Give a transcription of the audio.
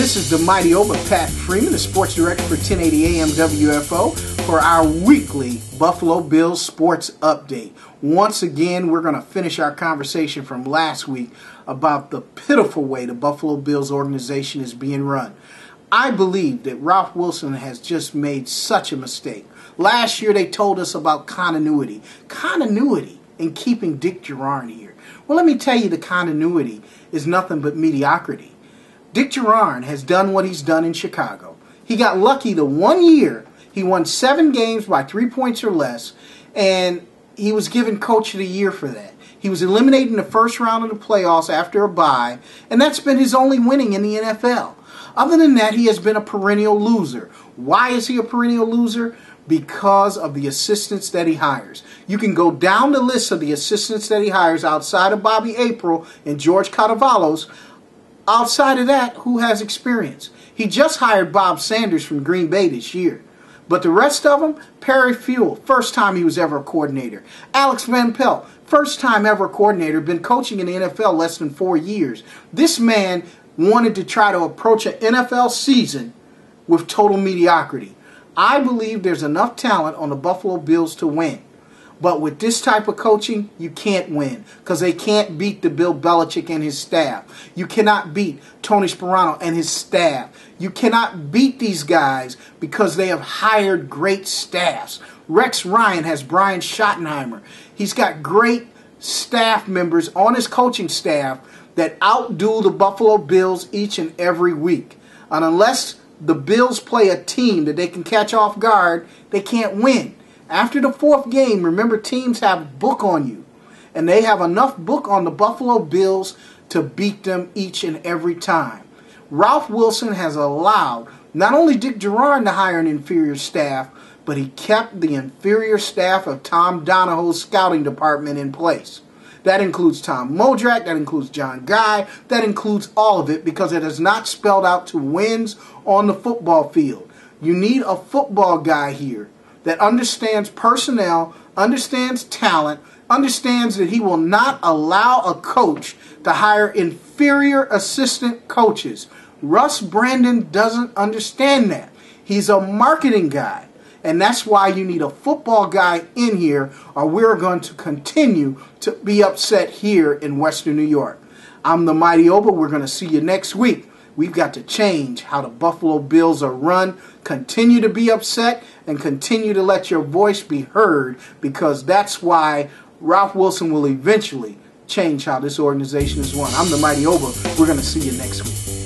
This is the mighty Oba, Pat Freeman, the sports director for 1080 AM WFO, for our weekly Buffalo Bills sports update. Once again, we're going to finish our conversation from last week about the pitiful way the Buffalo Bills organization is being run. I believe that Ralph Wilson has just made such a mistake. Last year they told us about continuity. Continuity in keeping Dick Jauron here. Well, let me tell you, the continuity is nothing but mediocrity. Dick Jauron has done what he's done in Chicago. He got lucky the 1 year. He won 7 games by 3 points or less, and he was given Coach of the Year for that. He was eliminated in the first round of the playoffs after a bye, and that's been his only winning in the NFL. Other than that, he has been a perennial loser. Why is he a perennial loser? Because of the assistants that he hires. You can go down the list of the assistants that he hires outside of Bobby April and George Carvalho's. Outside of that, who has experience? He just hired Bob Sanders from Green Bay this year. But the rest of them, Perry Fewell, first time he was ever a coordinator. Alex Van Pelt, first time ever a coordinator, been coaching in the NFL less than 4 years. This man wanted to try to approach an NFL season with total mediocrity. I believe there's enough talent on the Buffalo Bills to win. But with this type of coaching, you can't win because they can't beat the Bill Belichick and his staff. You cannot beat Tony Sparano and his staff. You cannot beat these guys because they have hired great staffs. Rex Ryan has Brian Schottenheimer. He's got great staff members on his coaching staff that outdo the Buffalo Bills each and every week. And unless the Bills play a team that they can catch off guard, they can't win. After the 4th game, remember, teams have book on you. And they have enough book on the Buffalo Bills to beat them each and every time. Ralph Wilson has allowed not only Dick Jauron to hire an inferior staff, but he kept the inferior staff of Tom Donahoe's scouting department in place. That includes Tom Modrak, that includes John Guy, that includes all of it because it is not spelled out to wins on the football field. You need a football guy here that understands personnel, understands talent, understands that he will not allow a coach to hire inferior assistant coaches. Russ Brandon doesn't understand that. He's a marketing guy. And that's why you need a football guy in here, or we're going to continue to be upset here in Western New York. I'm the Mighty Oba. We're going to see you next week. We've got to change how the Buffalo Bills are run. Continue to be upset and continue to let your voice be heard, because that's why Ralph Wilson will eventually change how this organization is run. I'm the Mighty Oba. We're going to see you next week.